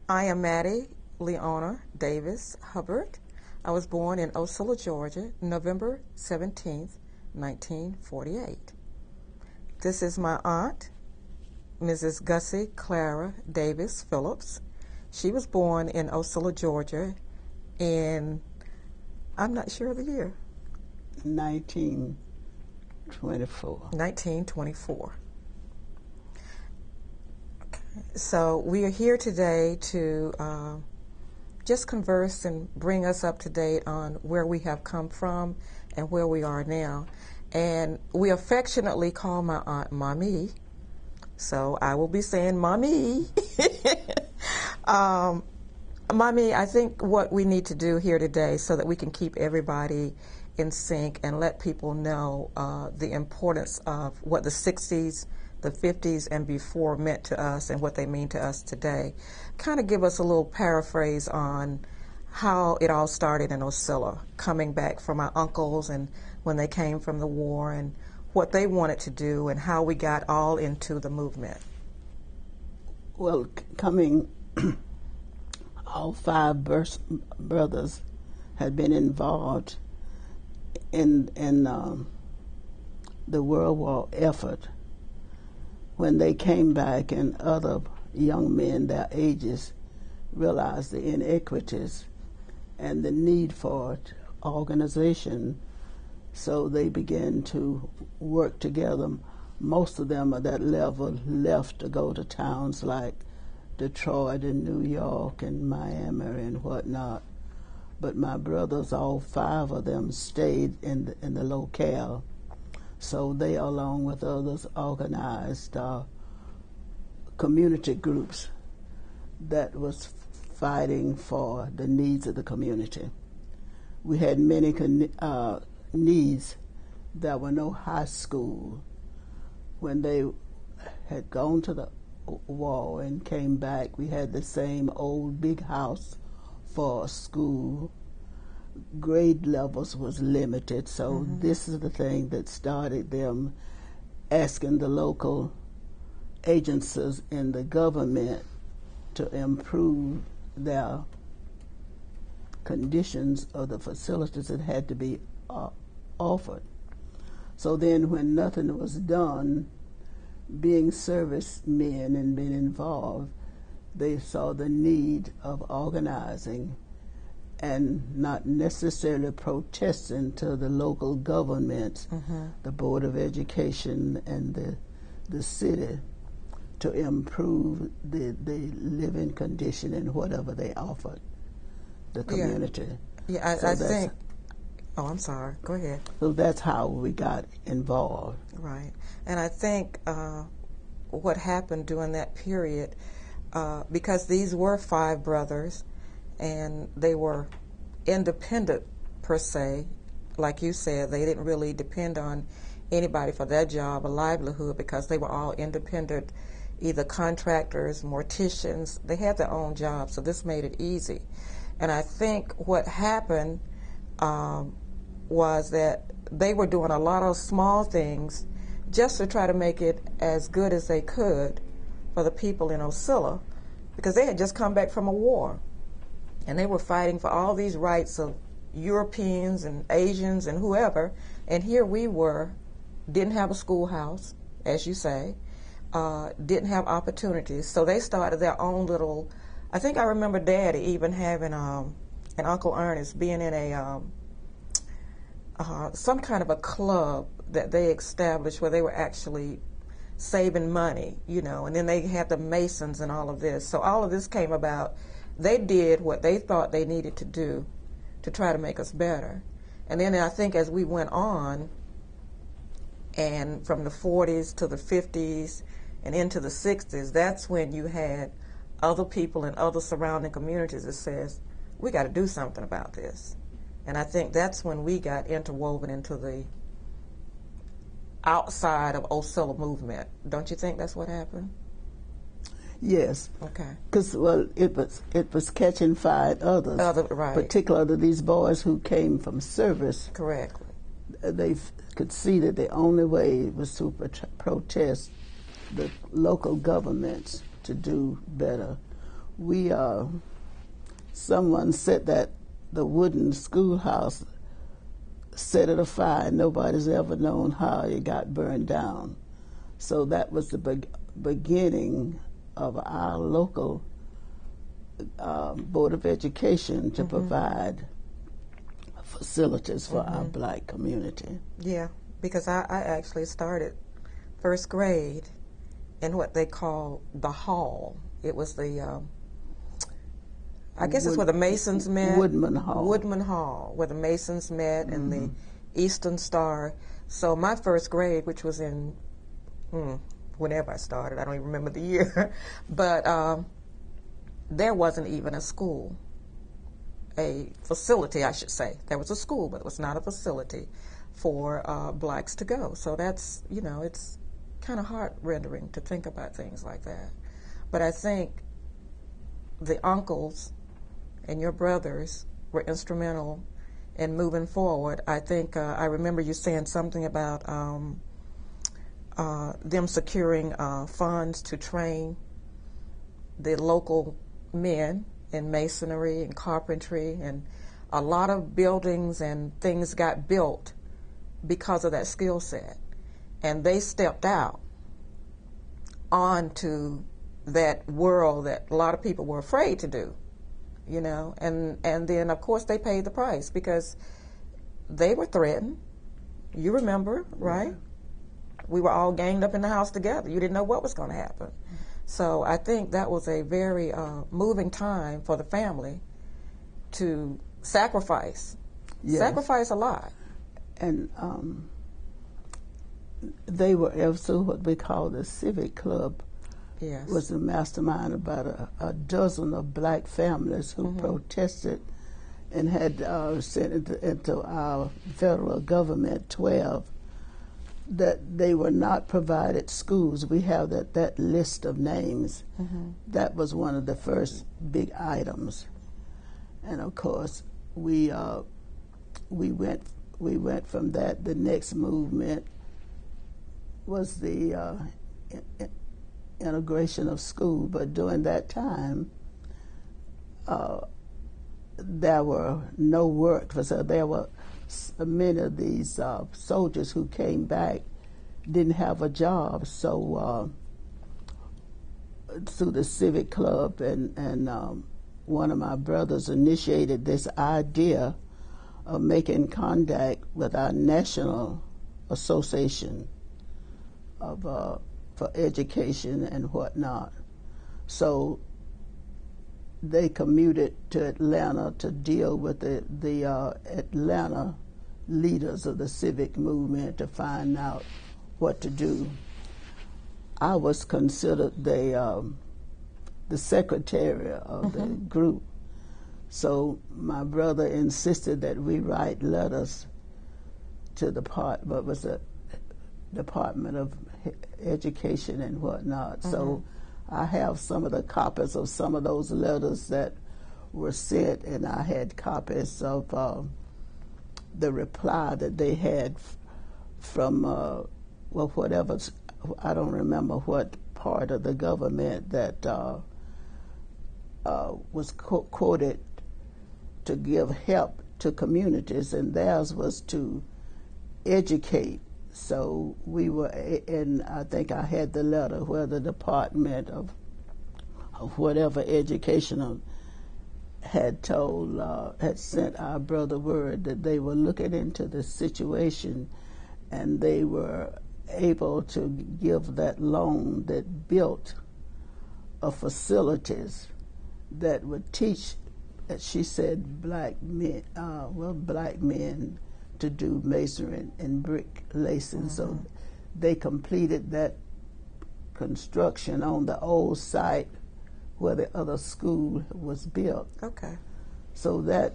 I am Mattie Davis Hubbard. I was born in Ocilla, Georgia, November 17th, 1948. This is my aunt, Mrs. Gussie Clara Davis Phillips. She was born in Ocilla, Georgia in, I'm not sure of the year. 1924. 1924. Okay. So we are here today to just converse and bring us up to date on where we have come from and where we are now. And we affectionately call my aunt Mommy. So I will be saying Mommy. Mommy, I think what we need to do here today so that we can keep everybody in sync and let people know the importance of what the 60s, the 50s, and before meant to us and what they mean to us today. Kind of give us a little paraphrase on how it all started in Ocilla, coming back from our uncles and when they came from the war and what they wanted to do and how we got all into the movement. Well, coming, all five brothers had been involved in the World War effort. When they came back and other young men their ages realized the inequities and the need for organization, so they began to work together. Most of them at that level left to go to towns like Detroit and New York and Miami and whatnot. But my brothers, all five of them, stayed in the locale. So they, along with others, organized community groups that was fighting for the needs of the community. We had many needs. There were no high school. When they had gone to the war and came back, we had the same old big house for a school. Grade levels was limited, so this is the thing that started them asking the local agencies in the government to improve their conditions of the facilities that had to be offered. So then when nothing was done, being servicemen and being involved, they saw the need of organizing and not necessarily protesting to the local governments, the Board of Education and the city, to improve the living condition and whatever they offered the community. Yeah, I think, oh, I'm sorry, go ahead. So that's how we got involved. Right, and I think what happened during that period, because these were five brothers, and they were independent per se, like you said, they didn't really depend on anybody for their job or livelihood because they were all independent, either contractors, morticians. They had their own jobs, so this made it easy. And I think what happened was that they were doing a lot of small things just to try to make it as good as they could for the people in Ocilla, because they had just come back from a war. And they were fighting for all these rights of Europeans and Asians and whoever. And here we were, didn't have a schoolhouse, as you say, didn't have opportunities. So they started their own little, I think I remember Daddy even having, and Uncle Ernest being in a, some kind of a club that they established where they were actually saving money, you know, and then they had the Masons and all of this. So all of this came about. They did what they thought they needed to do to try to make us better. And then I think as we went on, and from the 40s to the 50s and into the 60s, that's when you had other people in other surrounding communities that says, we got to do something about this. And I think that's when we got interwoven into the outside of Ocilla movement. Don't you think that's what happened? Yes. Okay. Because, well, it was catching fire others. Right. Particularly these boys who came from service. Correctly. They could see that the only way was to protest the local governments to do better. we someone said that the wooden schoolhouse set it afire, and nobody's ever known how it got burned down. So that was the beginning of our local Board of Education to provide facilities for our black community. Yeah, because I actually started first grade in what they call the hall. It was the, I guess it's where the Masons met. Woodman Hall. Woodman Hall, where the Masons met and the Eastern Star. So my first grade, which was in whenever I started, I don't even remember the year, but there wasn't even a school, a facility, I should say. There was a school, but it was not a facility for blacks to go. So that's, you know, it's kind of heart-rendering to think about things like that. But I think the uncles and your brothers were instrumental in moving forward. I think I remember you saying something about them securing funds to train the local men in masonry and carpentry, and a lot of buildings and things got built because of that skill set. And they stepped out onto that world that a lot of people were afraid to do, you know, and then of course they paid the price because they were threatened. You remember, right? We were all ganged up in the house together. You didn't know what was going to happen. So I think that was a very moving time for the family to sacrifice. Yes. Sacrifice a lot. And they were also what we call the Civic Club. Yes. Was the mastermind. About a dozen of black families who protested and had sent into our federal government 12 that they were not provided schools. We have that list of names. That was one of the first big items, and of course we went from that. The next movement was the integration of school, but during that time there were no work. So there were many of these soldiers who came back didn't have a job. So through the Civic Club and one of my brothers initiated this idea of making contact with our national association of for education and whatnot. So they commuted to Atlanta to deal with the Atlanta leaders of the civic movement to find out what to do. I was considered the secretary of the group. So my brother insisted that we write letters to the Department of Education and whatnot. So I have some of the copies of some of those letters that were sent, and I had copies of the reply that they had from, whatever, I don't remember what part of the government that was quoted to give help to communities, and theirs was to educate. So we were, and I think I had the letter where the Department of whatever educational had sent our brother word that they were looking into the situation, and they were able to give that loan that built facilities that would teach, as she said, black men to do masonry and brick lacing. So they completed that construction on the old site where the other school was built. Okay. So that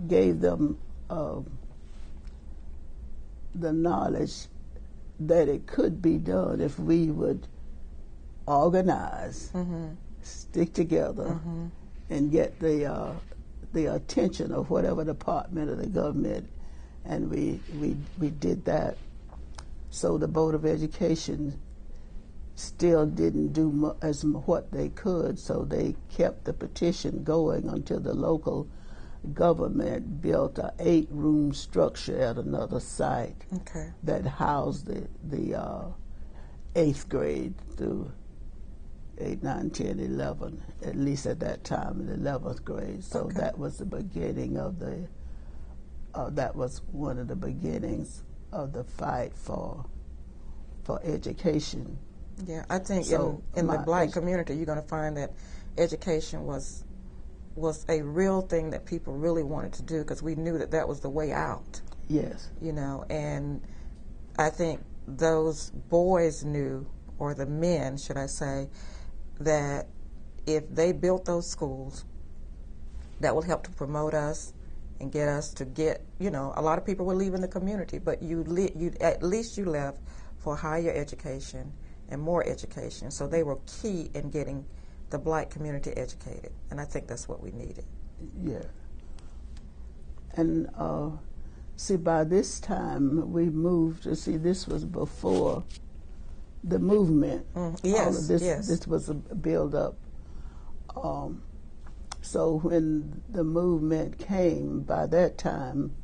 gave them the knowledge that it could be done if we would organize, stick together, and get the attention of whatever department of the government. And we did that. So the Board of Education still didn't do as what they could, so they kept the petition going until the local government built a 8-room structure at another site that housed the 8th grade through 8, 9, 10, 11, at least at that time, in the 11th grade. So that was the beginning of that was one of the beginnings of the fight for education. Yeah, I think in the black community, you're going to find that education was a real thing that people really wanted to do, because we knew that was the way out. Yes. You know, and I think those boys knew, or the men, should I say, that if they built those schools, that would help to promote us and get us to get, you know, a lot of people were leaving the community, but at least you left for higher education and more education. So they were key in getting the black community educated, and I think that's what we needed. Yeah. And see, by this time we moved. This was before the movement. Yes, all of this, yes. This was a build-up. So when the movement came, by that time,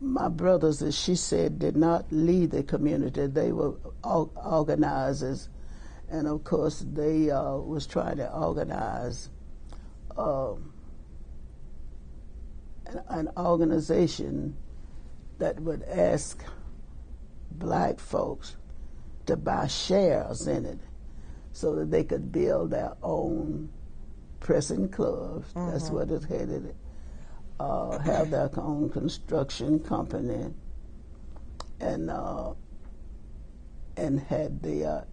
my brothers, as she said, did not lead the community. They were organizers, and of course they was trying to organize an organization that would ask black folks to buy shares in it so that they could build their own pressing clubs. That's what it headed. Have their own construction company, and had the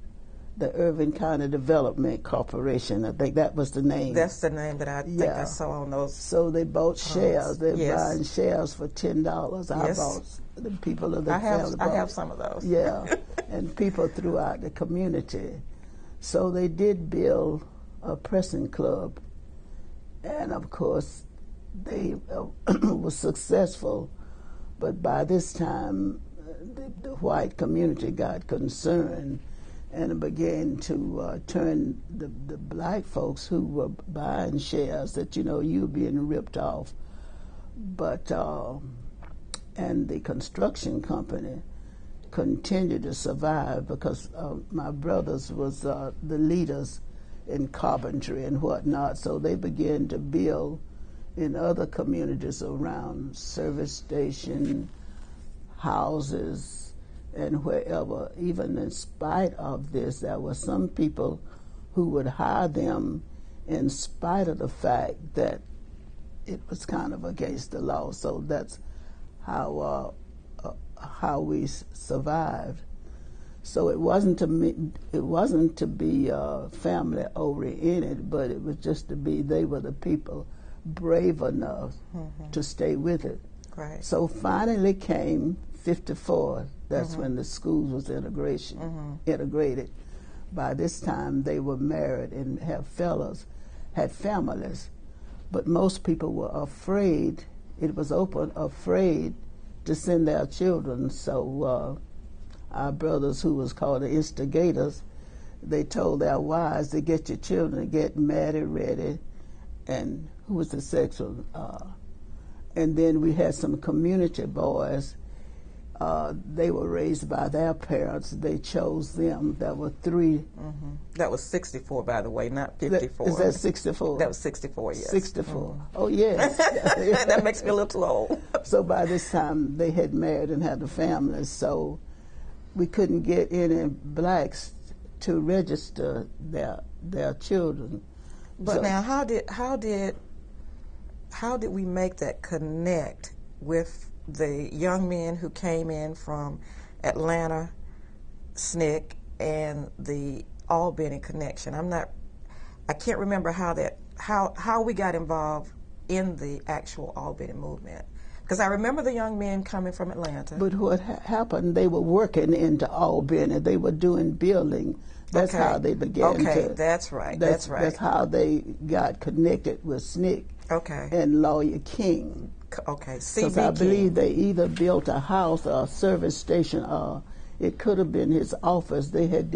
Irving County Development Corporation. I think that was the name. That's the name that I think I saw on those. So they bought shares. They're buying shares for $10. I bought. The people of the family bought. I have some of those. Yeah, and people throughout the community. So they did build a pressing club, and of course they were successful. But by this time, the white community got concerned and began to turn the black folks who were buying shares that, you know, you were being ripped off. But and the construction company continued to survive because my brothers was the leaders in carpentry and whatnot, so they began to build in other communities around, service station, houses, and wherever. Even in spite of this, there were some people who would hire them in spite of the fact that it was kind of against the law. So that's how we survived. So it wasn't to be family oriented, but it was just to be, they were the people brave enough to stay with it. Right. So finally came 54. That's when the schools was integrated. By this time they were married and had families, but most people were afraid. It was afraid to send their children. So our brothers, who was called the instigators, they told their wives to get your children to get married, ready, and who was the sexual. And then we had some community boys. They were raised by their parents. They chose them. There were 3. That was 64, by the way, not 54. Is that 64? That was 64, yes. 64. Oh, yes. That makes me a little old. So by this time, they had married and had a family, so we couldn't get any blacks to register their children. But so, now, how did we make that connect with the young men who came in from Atlanta, SNCC, and the Albany connection? I can't remember how we got involved in the actual Albany movement, because I remember the young men coming from Atlanta. But what happened? They were working into Albany. They were doing building. That's how they began to. Okay, that's right. That's right. That's how they got connected with SNCC. Okay. And Lawyer King. Okay, because I believe they either built a house or a service station It could have been his office. They had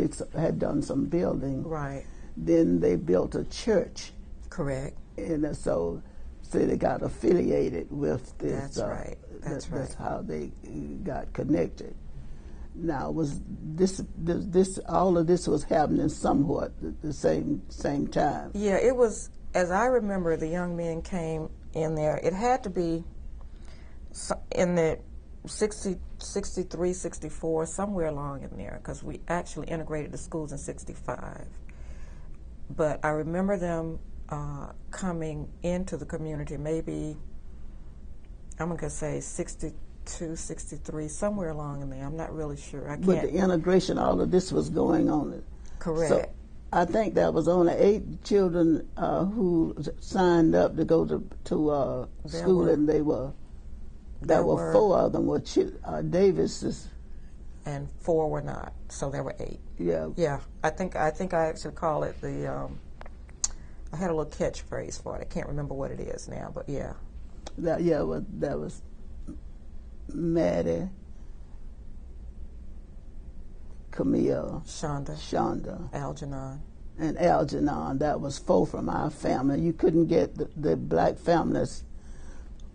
done some building. Right. Then they built a church. Correct. And so they got affiliated with this. That's right. That's how they got connected. Now, was this all of this was happening somewhat at the same time? Yeah, it was. As I remember, the young men came in there. It had to be in the 63, 64, somewhere along in there, because we actually integrated the schools in 65. But I remember them coming into the community, maybe, I'm going to say 62, 63, somewhere along in there. I'm not really sure. I can't. With the integration, all of this was going on. Correct. So I think there was only 8 children who signed up to go to school, and there were 4 of them were Davis's, and 4 were not. So there were 8. Yeah. Yeah. I think I actually call it the. I had a little catchphrase for it. I can't remember what it is now, but yeah. That was Mattie, Camille, Shonda, Algernon. And Algernon. That was 4 from our family. You couldn't get the black families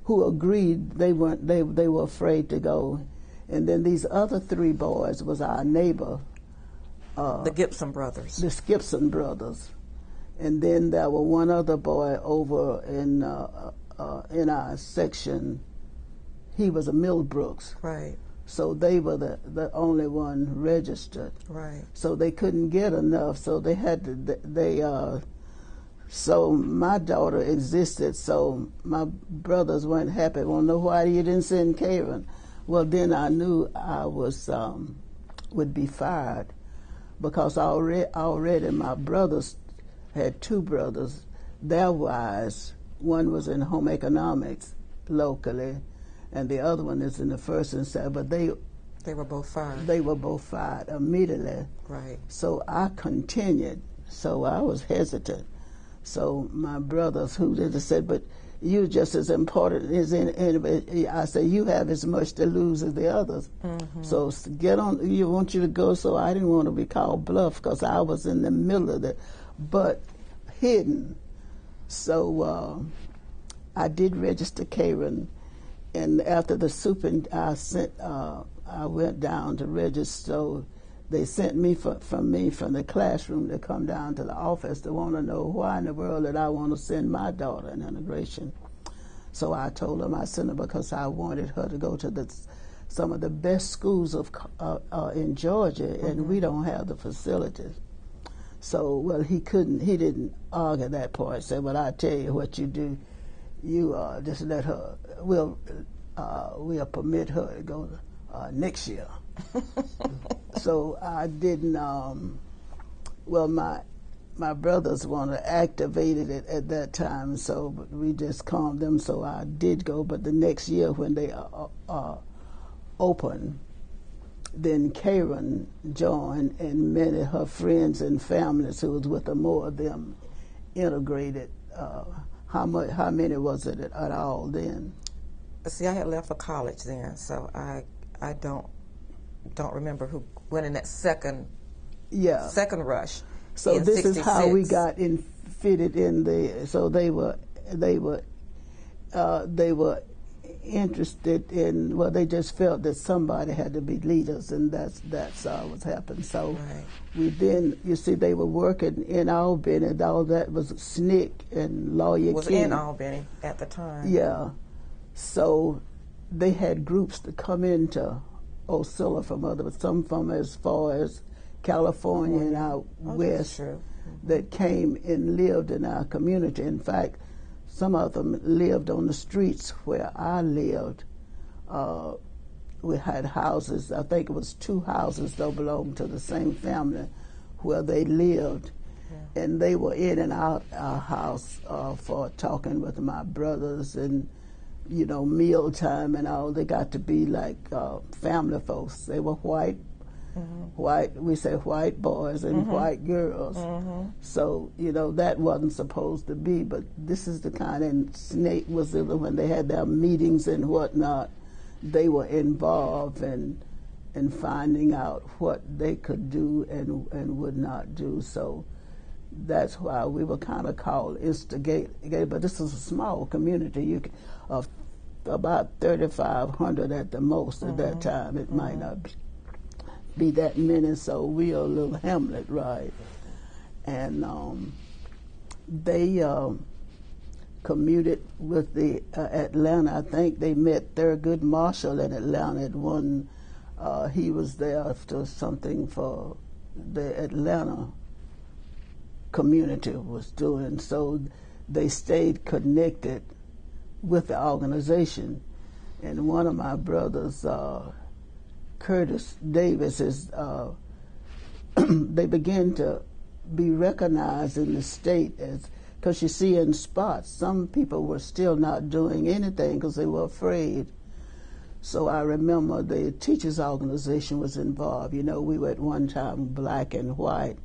who agreed. They were afraid to go. And then these other 3 boys was our neighbor. The Gibson brothers. The Gibson brothers. And then there were one other boy over in our section. He was a Millbrooks. Right. So they were the only one registered. Right. So they couldn't get enough. So they had to. So my daughter existed. So my brothers weren't happy. Well, no, why you didn't send Karen? Well, then I knew I was would be fired, because already my brothers had 2 brothers. Their wives, one was in home economics locally, and the other one is in the 1st and 2nd. But they were both fired. They were both fired immediately. Right. So I continued. So I was hesitant. So my brothers, who did said, but you're just as important as anybody. I said, you have as much to lose as the others. Mm-hmm. So get on. You want you to go. So I didn't want to be called bluff, because I was in the middle of it, but hidden. So I did register Karen, and after the I went down to register. So they sent me from the classroom to come down to the office to want to know why in the world that I want to send my daughter in integration. So I told them I sent her because I wanted her to go to some of the best schools in Georgia, mm-hmm. and we don't have the facilities. So, well, he didn't argue that part. Said, well, I tell you what you do, you just let her, we'll permit her to go next year. So I didn't, well, my brothers wanted to activate it at that time, so but we just calmed them, so I did go. But the next year when they opened, then Karen joined, and many of her friends and families who was with her, more of them integrated. How many was it at all then? See, I had left for college then, so I don't remember who went in that second rush. So this 66. Is how we got fitted in there. So they were interested in, well, they just felt that somebody had to be leaders, and that's what's happened. So right. We then, you see, they were working in Albany, and all that was SNCC and Lawyer was King. In Albany at the time. Yeah. So they had groups to come into Ocilla some from as far as California and out west that came and lived in our community. In fact, some of them lived on the streets where I lived. We had houses, I think it was 2 houses that belonged to the same family where they lived. Yeah. And they were in and out our house for talking with my brothers, and mealtime and all. They got to be like family folks. They were white, we say white boys and white girls. Mm-hmm. So, that wasn't supposed to be, but this is the kind, and SNCC was when they had their meetings and whatnot, they were involved, and and finding out what they could do and would not do. So that's why we were kind of called instigator. But this is a small community, of about 3,500 at the most at that time. It might not be that many, so we are a little hamlet, right? And they commuted with the Atlanta. I think they met Thurgood Marshall in Atlanta at one. He was there after something for the Atlanta community was doing. So they stayed connected with the organization. And one of my brothers, Curtis Davis, is they began to be recognized in the state as, because you see in spots, some people were still not doing anything because they were afraid. So I remember the teachers' organization was involved. You know, we were at one time black and white,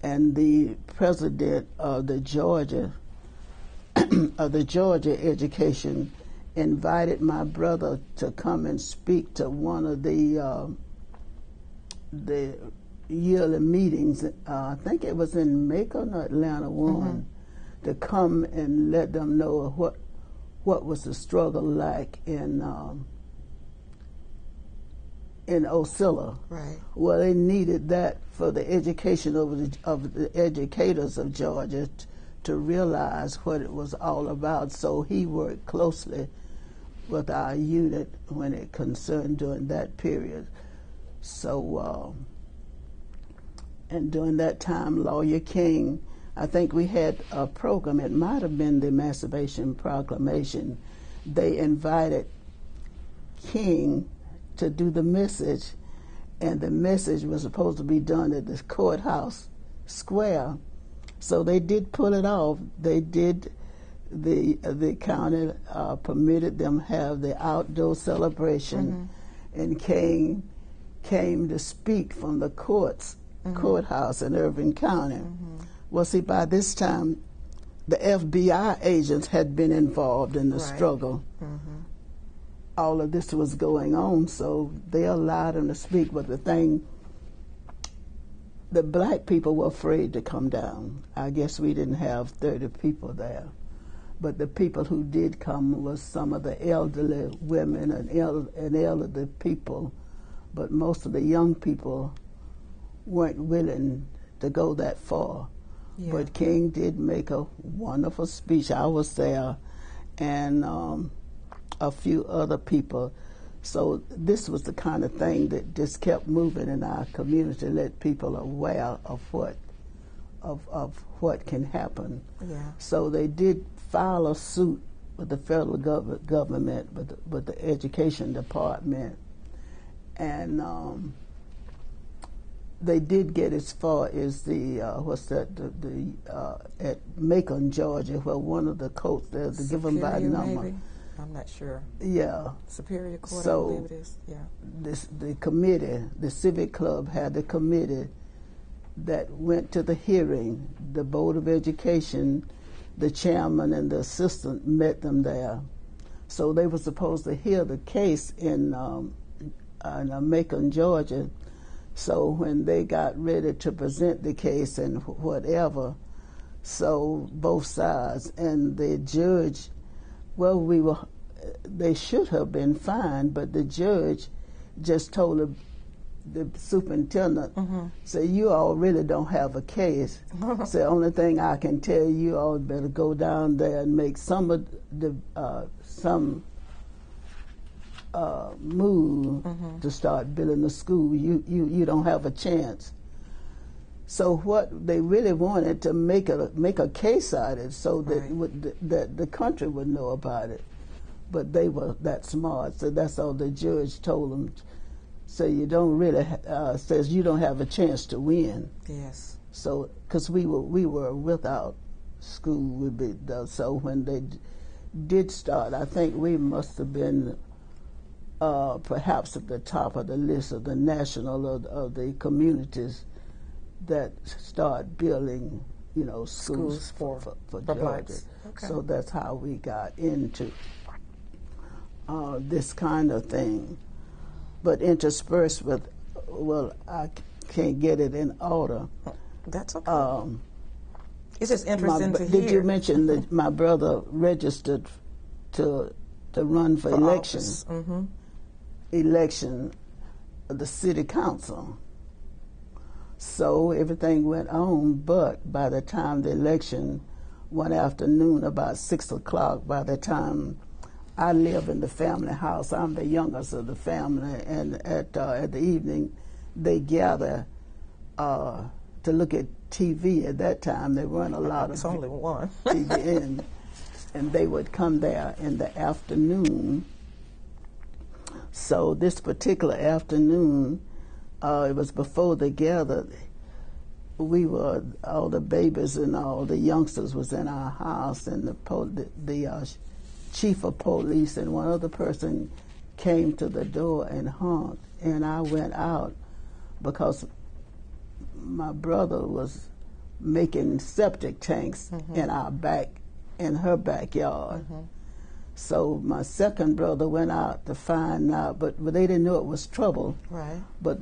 and the president of the Georgia education invited my brother to come and speak to one of the yearly meetings. I think it was in Macon or Atlanta one, to come and let them know what was the struggle like in Ocilla. Right. Well, they needed that for the education of the educators of Georgia to realize what it was all about. So he worked closely with our unit when it concerned during that period. So, and during that time, Lawyer King, I think we had a program, it might have been the Emancipation Proclamation. They invited King to do the message, and the message was supposed to be done at the courthouse square. So they did pull it off. They did, the county permitted them have the outdoor celebration, and King came to speak from the courthouse in Irving County. Well, see, by this time, the FBI agents had been involved in the struggle. All of this was going on, so they allowed him to speak. But the thing, the black people were afraid to come down. I guess we didn't have 30 people there. But the people who did come was some of the elderly women and elderly people. But most of the young people weren't willing to go that far. Yeah. But King did make a wonderful speech. I was there, and a few other people. So this was the kind of thing that just kept moving in our community, let people aware of what can happen. Yeah. So they did file a suit with the federal government, with the education department, and they did get as far as the at Macon, Georgia, where one of the courts there, to give them by number. Maybe? I'm not sure. Yeah. Superior Court, so I believe it is. Yeah. The committee, the Civic Club had a committee that went to the hearing. The Board of Education, the chairman and the assistant met them there. So they were supposed to hear the case in Macon, Georgia. So when they got ready to present the case and whatever, so both sides and the judge, well, they should have been fined, but the judge just told the superintendent, say, you all really don't have a case. So the only thing I can tell you, all better go down there and make some of the move to start building the school. You don't have a chance. So what they really wanted to make a case out of it, so that the country would know about it. But they were that smart, so that's all the judge told them. So you don't really says you don't have a chance to win. Yes. So because we were without school, so when they did start, I think we must have been perhaps at the top of the list of the national of the communities that start building, schools for Georgia. Okay. So that's how we got into this kind of thing. but interspersed with, well, I can't get it in order. That's okay. It's just interesting to hear. Did you mention that my brother registered to run for election? Mm-hmm. Election of the city council. So everything went on, but by the time the election, one afternoon about 6 o'clock, by the time I live in the family house, I'm the youngest of the family, and at the evening they gather to look at TV. At that time there weren't a lot of it's only one. TV and they would come there in the afternoon. So this particular afternoon, it was before they gathered, all the babies and all the youngsters was in our house, and the chief of police and one other person came to the door and honked, and I went out because my brother was making septic tanks in her backyard. So my second brother went out to find out, but they didn't know it was trouble. Right. But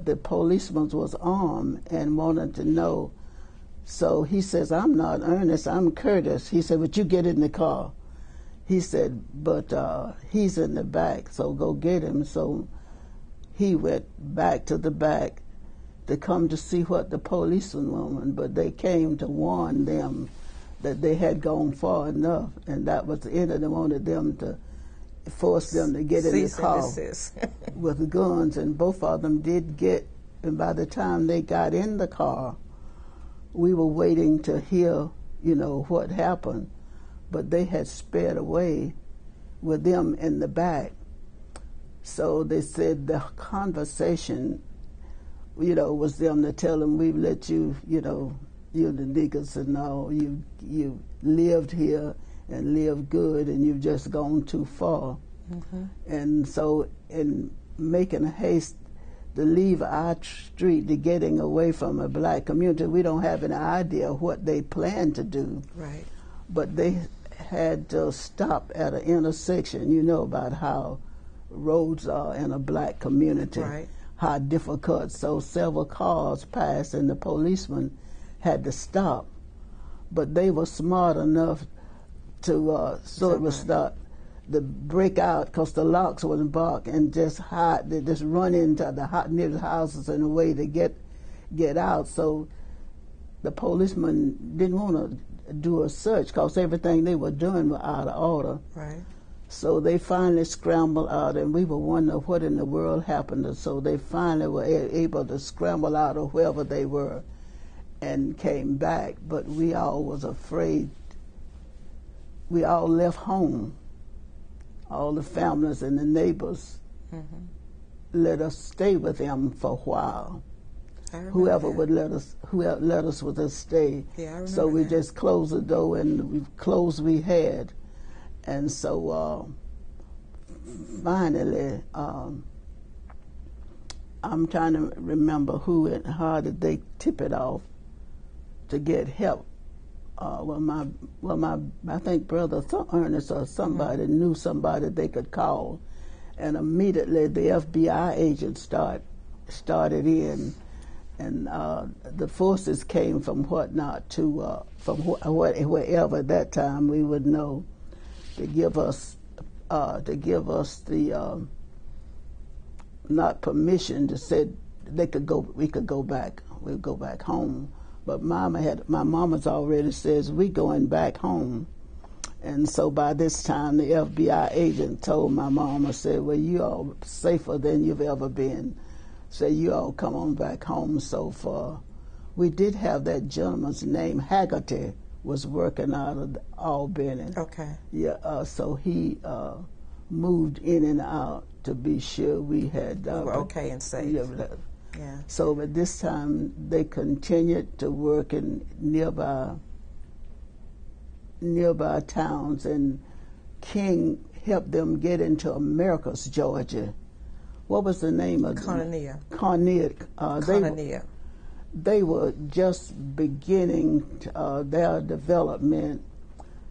the policeman was armed and wanted to know. So he says, "I'm not Ernest, I'm Curtis." He said, "But you get in the car." He said, "But he's in the back, so go get him." So he went back to the back to come to see what the policeman wanted, but they came to warn them that they had gone far enough, and that was the end of them. Wanted them to force them to get in the car with guns, and both of them did get. And by the time they got in the car, we were waiting to hear, what happened, but they had sped away with them in the back. So they said the conversation, was them to tell them, "We've let you, you the niggas and all, you lived here and lived good, and you've just gone too far." And so in making haste to leave our street, to getting away from a black community, we don't have an idea what they planned to do. Right. But they had to stop at an intersection. You know about how roads are in a black community, right, how difficult. So several cars passed and the policeman had to stop. But they were smart enough to, so it was start to break out, because the locks wouldn't bark, and just hide. They just run into the nearest houses in a way to get out. So the policeman didn't want to do a search because everything they were doing was out of order. Right. So they finally scrambled out, and we were wondering what in the world happened. So they finally were able to scramble out of wherever they were and came back. But we all was afraid. We all left home. All the families and the neighbors let us stay with them for a while. Whoever would let us with us stay. Yeah, I remember so we that. just closed the door, and we closed we had. And so finally, I'm trying to remember who and how did they tip it off to get help. I think Brother Ernest or somebody knew somebody they could call, and immediately the FBI agents started in, and the forces came from whatnot to from wherever at that time we would know, to give us the not permission, to say we could go back home. But my mama's already says we going back home. And so by this time the FBI agent told my mama, said, "Well, you all safer than you've ever been. So you all come on back home." So far, we did have that gentleman's name, Haggerty, was working out of Albany. Okay. Yeah, so he moved in and out to be sure we had... we were okay and safe. Yeah. So at this time, they continued to work in nearby towns, and King helped them get into Americus, Georgia. What was the name of Coinonia. Coinonia. They were just beginning their development,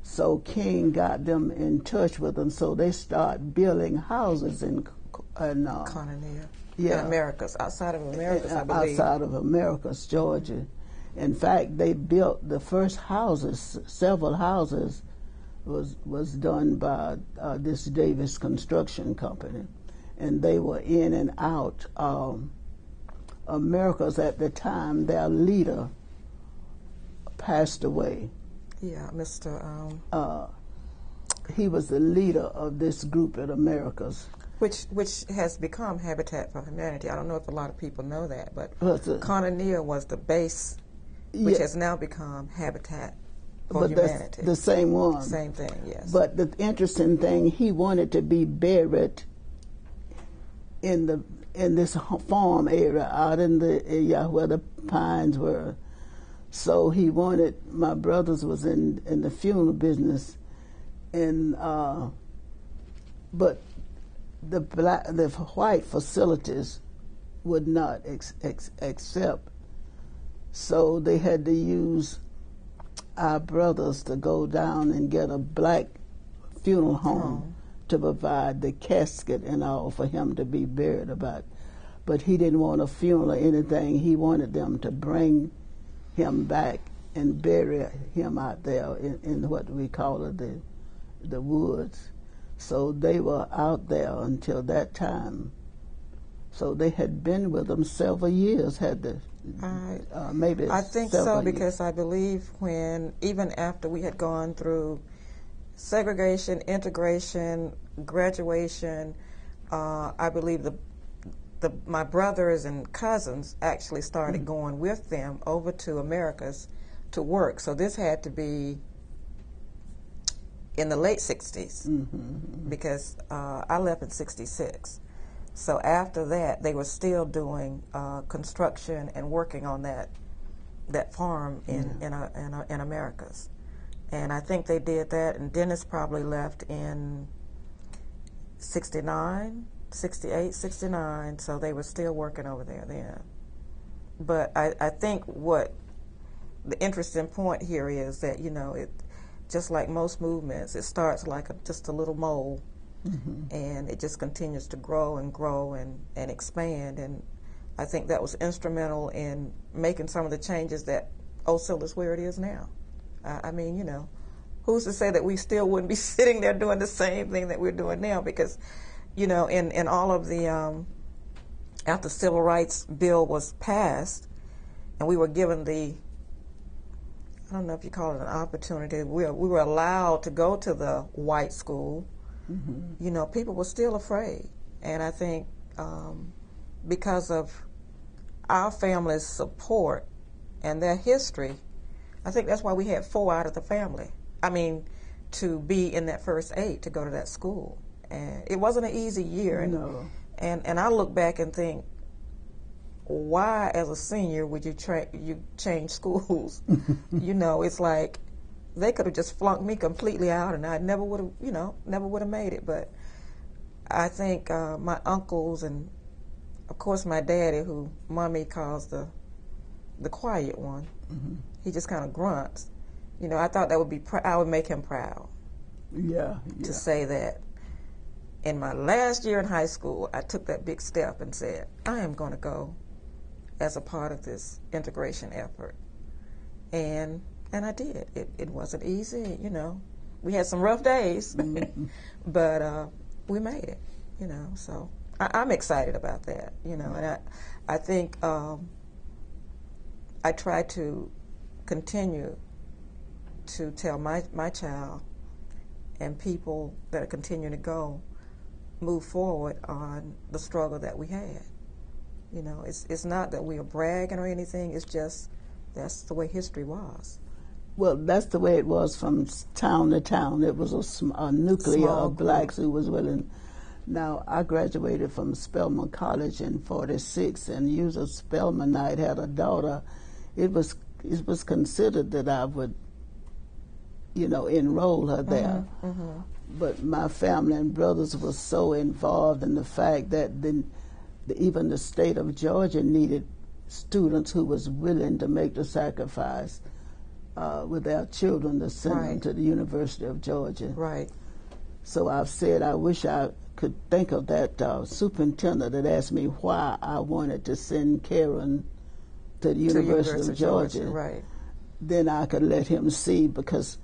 so King got them in touch with them, so they started building houses in and Coinonia. yeah, In Americus, outside of Americus, I believe. Outside of Americus, Georgia. In fact, they built the first houses. Several houses was done by this Davis Construction Company, and they were in and out. Americus at the time, their leader passed away. Yeah, Mr. He was the leader of this group at Americus. Which has become Habitat for Humanity. I don't know if a lot of people know that, but Coinonia was the base, which has now become Habitat for Humanity. That's the same one. Same thing, yes. But the interesting thing, he wanted to be buried in this farm area out in the area where the pines were. So he wanted, my brothers was in the funeral business, and but the white facilities would not accept. So they had to use our brothers to go down and get a black funeral home to provide the casket and all for him to be buried about. But he didn't want a funeral or anything. He wanted them to bring him back and bury him out there in what we call it, the woods. So they were out there until that time. So they had been with them several years, maybe I think so, because I believe even after we had gone through segregation, integration, graduation, I believe my brothers and cousins actually started going with them over to Americus to work. So this had to be in the late 60s, because I left in 66. So after that, they were still doing construction and working on that farm in Americus. And I think they did that, and Dennis probably left in 69, 68, 69, so they were still working over there then. But I think what the interesting point here is that, it just like most movements, it starts like just a little mole, and it just continues to grow and grow and expand. And I think that was instrumental in making some of the changes that Ocilla is where it is now. I mean, who's to say that we still wouldn't be sitting there doing the same thing that we're doing now? Because, in all of the, after the Civil Rights Bill was passed, and we were given I don't know if you call it an opportunity, we were allowed to go to the white school, people were still afraid. And I think because of our family's support and their history, I think that's why we had 4 out of the family. I mean, to be in that first 8 to go to that school. And it wasn't an easy year. No. And I look back and think, why, as a senior, would you change schools? It's like they could have just flunked me completely out, and I never would have made it. But I think my uncles and, of course, my daddy, who Mommy calls the quiet one, he just kind of grunts. I thought that I would make him proud. Yeah. To say that in my last year in high school, I took that big step and said, I am going to go as a part of this integration effort. And I did. It wasn't easy, We had some rough days, but we made it, So I'm excited about that, And I think I try to continue to tell my child and people that are continuing to move forward on the struggle that we had. It's not that we are bragging or anything. It's just that's the way history was. Well, that's the way it was from town to town. It was a nucleus of blacks who was willing. Now, I graduated from Spelman College in '46, and you was a Spelmanite, had a daughter. It was considered that I would, enroll her there. But my family and brothers were so involved in the fact that even the state of Georgia needed students who was willing to make the sacrifice with their children to send them to the University of Georgia. Right. So I've said I wish I could think of that superintendent that asked me why I wanted to send Karen to the University of Georgia, right, then I could let him see, because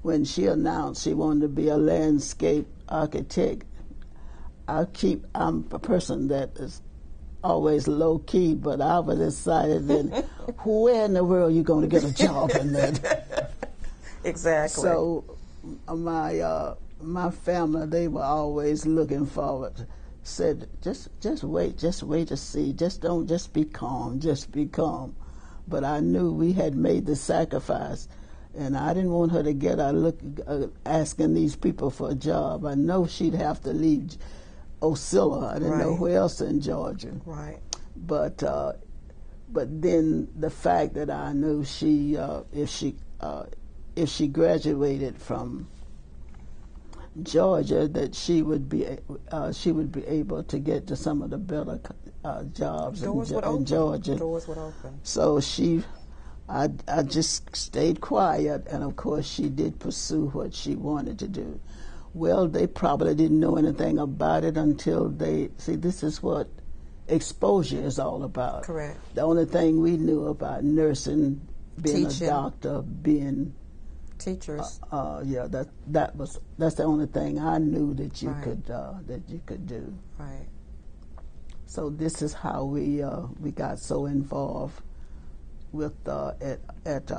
when she announced she wanted to be a landscape architect, I'm a person that is always low key, but I was decided that where in the world are you going to get a job in that? Exactly. So my family, they were always looking forward. Said, just wait to see. Just be calm. But I knew we had made the sacrifice, and I didn't want her to get asking these people for a job. I know she'd have to leave Ocilla. I didn't know where else in Georgia. Right. But then the fact that I knew if she graduated from Georgia, that she would be able to get to some of the better jobs in Georgia. Doors would open. So I just stayed quiet, and of course she did pursue what she wanted to do. Well, they probably didn't know anything about it until this is what exposure is all about. Correct. The only thing we knew about nursing, being Teaching. a doctor, being teachers. That's the only thing I knew that you could do. Right. So this is how we got so involved with at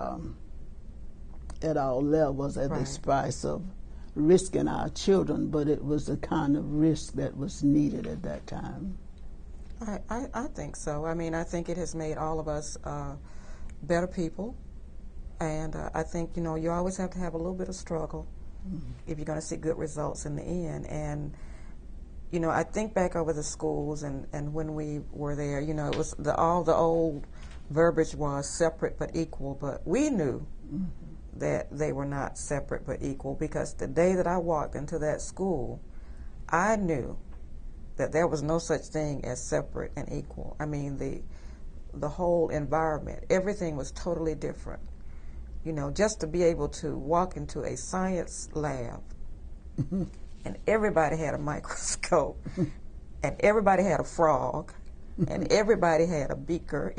our levels at the price of risking our children, but it was the kind of risk that was needed at that time. I think so. I mean, I think it has made all of us better people. And I think, you always have to have a little bit of struggle if you're going to see good results in the end. And, I think back over the schools and when we were there, it was all the old verbiage was separate but equal. But we knew that they were not separate but equal, because the day that I walked into that school, I knew that there was no such thing as separate and equal. I mean, the whole environment, everything was totally different. Just to be able to walk into a science lab and everybody had a microscope and everybody had a frog and everybody had a beaker,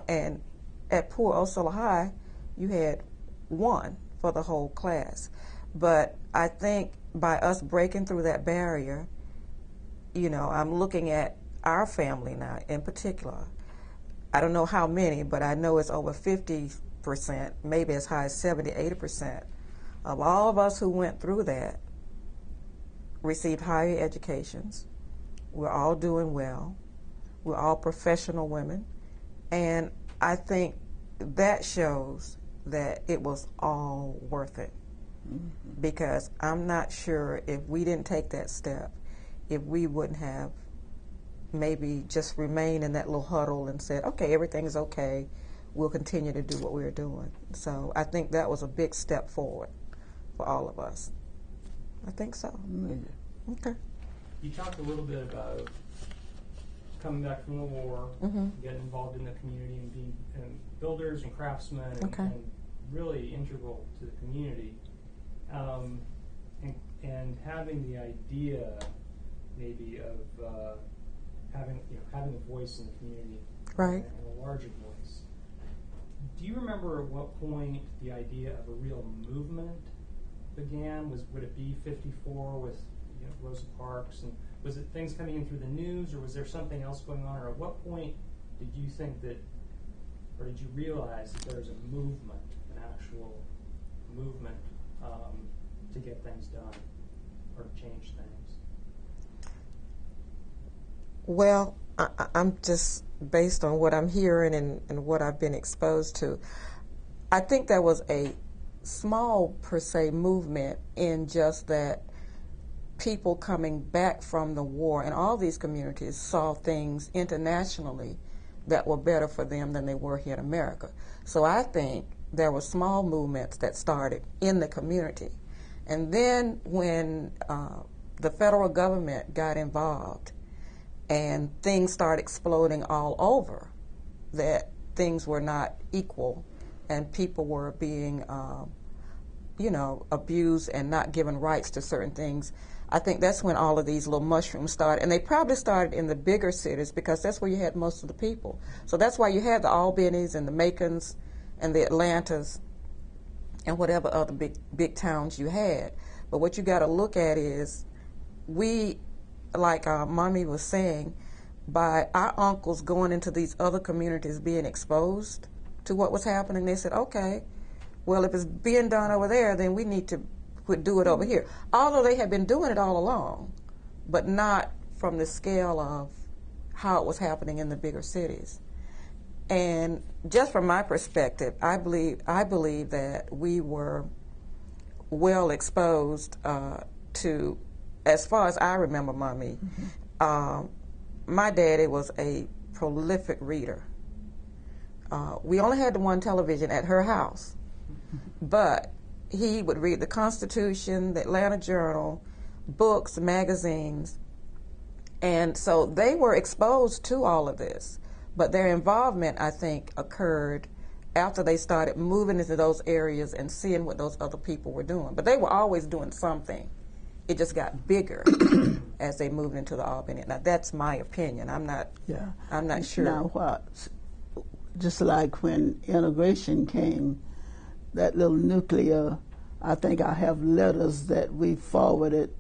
and at poor Ocilla High, you had one for the whole class. But I think by us breaking through that barrier, I'm looking at our family now in particular. I don't know how many, but I know it's over 50%, maybe as high as 70, 80% of all of us who went through that received higher educations. We're all doing well. We're all professional women. And I think that shows that it was all worth it. Because I'm not sure if we didn't take that step, if we wouldn't have maybe just remained in that little huddle and said, okay, everything is okay. We'll continue to do what we're doing. So I think that was a big step forward for all of us. I think so. Okay. You talked a little bit about coming back from the war, getting involved in the community and being builders and craftsmen and really integral to the community. And having the idea maybe of having a voice in the community, right, and a larger voice. Do you remember at what point the idea of a real movement began? Would it be 54 with Rosa Parks, and was it things coming in through the news, or was there something else going on? Or at what point did you think that, or did you realize that there was a movement, an actual movement to get things done or to change things? Well, I'm just, based on what I'm hearing and what I've been exposed to, I think there was a small, per se, movement in just that people coming back from the war and all these communities saw things internationally that were better for them than they were here in America. So I think there were small movements that started in the community. And then when the federal government got involved and things started exploding all over, that things were not equal and people were being, abused and not given rights to certain things, I think that's when all of these little mushrooms started. And they probably started in the bigger cities because that's where you had most of the people. So that's why you had the Albanys and the Macons and the Atlantas and whatever other big towns you had. But what you got to look at is we, like Mommy was saying, by our uncles going into these other communities being exposed to what was happening, they said, okay, well, if it's being done over there, then we need to do it over here. Although they had been doing it all along, but not from the scale of how it was happening in the bigger cities. And just from my perspective, I believe that we were well exposed to, as far as I remember, Mommy, my daddy was a prolific reader. We only had the one television at her house, but he would read the Constitution, the Atlanta Journal, books, magazines, and so they were exposed to all of this. But their involvement, I think, occurred after they started moving into those areas and seeing what those other people were doing. But they were always doing something. It just got bigger as they moved into the Albany. Now that's my opinion. I'm not sure. Now what? Just like when integration came, that little nuclear, I think I have letters that we forwarded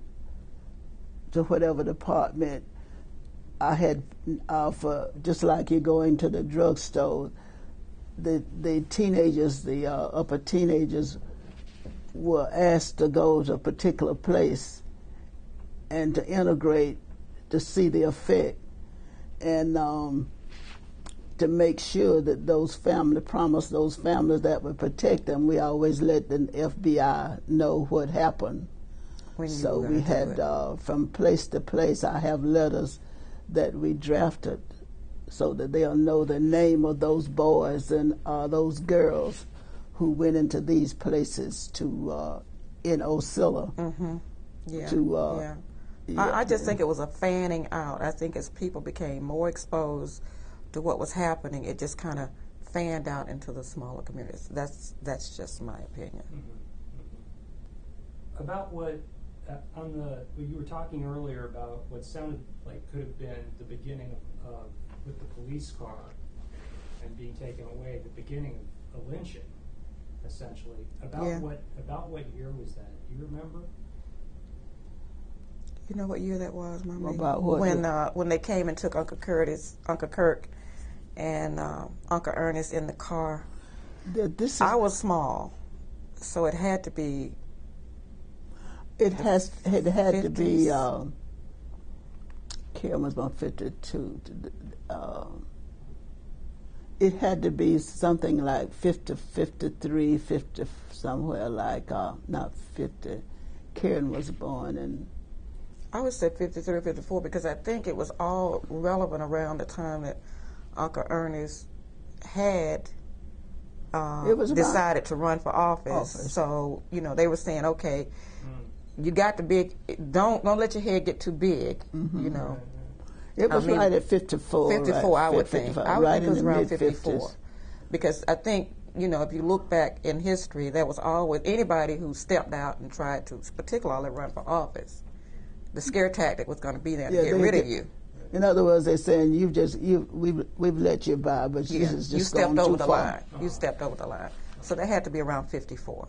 to whatever department I had for, just like you go into the drugstore, the teenagers, the upper teenagers were asked to go to a particular place and to integrate to see the effect, and to make sure that those families that would protect them, we always let the FBI know what happened. So we had, from place to place, I have letters that we drafted so that they'll know the name of those boys and those girls who went into these places to in Ocilla. I just think it was a fanning out. I think as people became more exposed to what was happening, it just kind of fanned out into the smaller communities. That's just my opinion. About what you were talking earlier about what sounded like could have been the beginning of with the police car and being taken away, the beginning of a lynching, essentially. About what year was that? Do you remember? You know what year that was, Mama? About what? When they came and took Uncle Kirk, and Uncle Ernest in the car. I was small, so it had to be. It had 50s. To be. Karen was about 52. It had to be something like 50, 53, 50, somewhere like not 50. Karen was born in. I would say 53 or 54 because I think it was all relevant around the time that Uncle Ernest had decided to run for office. So, they were saying, okay, you got to be, don't let your head get too big, It was right at 54. 54, right? I would think. I would think it was around 54. 50s. Because I think, if you look back in history, there was always anybody who stepped out and tried to particularly run for office. The scare tactic was going to be there to get rid of you. In other words, they're saying we've let you by, but this is just stepped over the far. line. You stepped over the line. So that had to be around 54.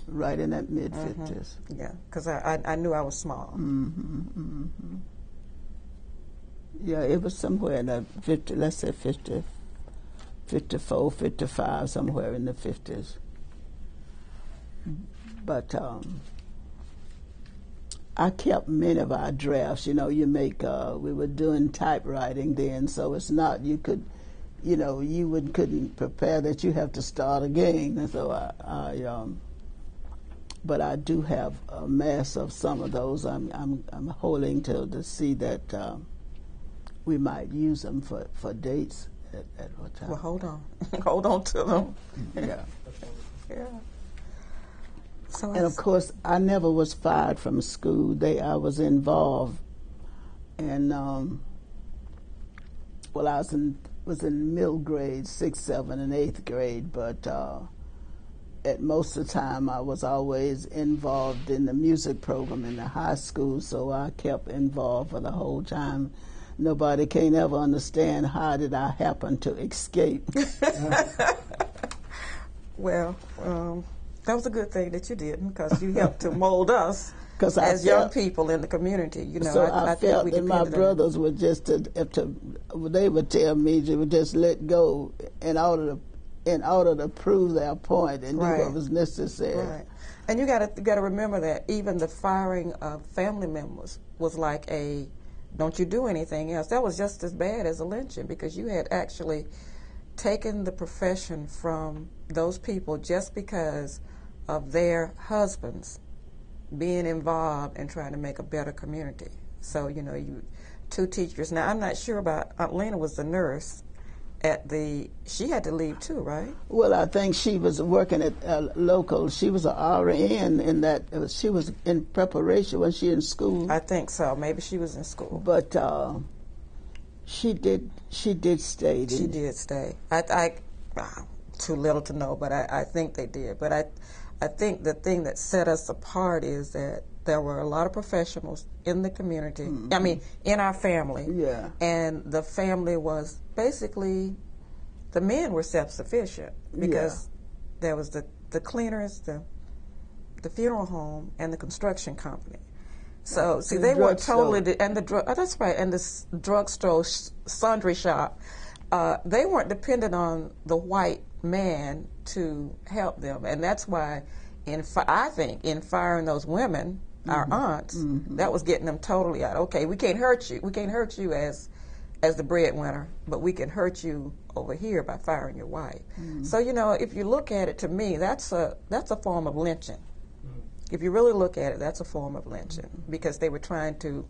Right in that mid 50s. Yeah, because I knew I was small. Yeah, it was somewhere in the 50. Let's say 50, 54, 55, somewhere in the 50s. But I kept many of our drafts. You make. We were doing typewriting then, so it's not you could, you couldn't prepare that you have to start again. And so but I do have a mass of some of those. I'm holding to see that we might use them for dates at what time. Well, hold on to them. Yeah. Yeah. So and of course, I never was fired from school. I was involved, and I was in middle grade, 6th, 7th, and 8th grade. But at most of the time I was always involved in the music program in the high school, so I kept involved for the whole time. Nobody can ever understand how did I happen to escape. Well, that was a good thing that you didn't, because you helped to mold us as young people in the community. You know, so I felt think that my brothers would just they would tell me they would just let go in order to prove their point and do what was necessary. Right. And you got to remember that even the firing of family members was like a don't you do anything else. That was just as bad as a lynching, because you had actually taken the profession from those people just because of their husbands being involved in trying to make a better community. So, you know, you two teachers. Now, I'm not sure about Aunt Lena was the nurse she had to leave too, right? Well, I think she was working at local. She was an RN in that. She was in preparation. Was she in school? I think so. Maybe she was in school. But she did stay. She did stay. I too little to know, but I think they did. But I think the thing that set us apart is that there were a lot of professionals in the community. Mm-hmm. I mean, in our family. Yeah. And the family was basically, the men were self-sufficient because there was the cleaners, the funeral home, and the construction company. So, see, they were totally, and the drug, that's right, and the drugstore, sundry shop, they weren't dependent on the white man to help them. And that's why, I think, in firing those women, our aunts, that was getting them totally out. Okay, we can't hurt you. We can't hurt you as the breadwinner, but we can hurt you over here by firing your wife. So, you know, if you look at it, to me, that's a form of lynching. If you really look at it, that's a form of lynching, because they were trying to,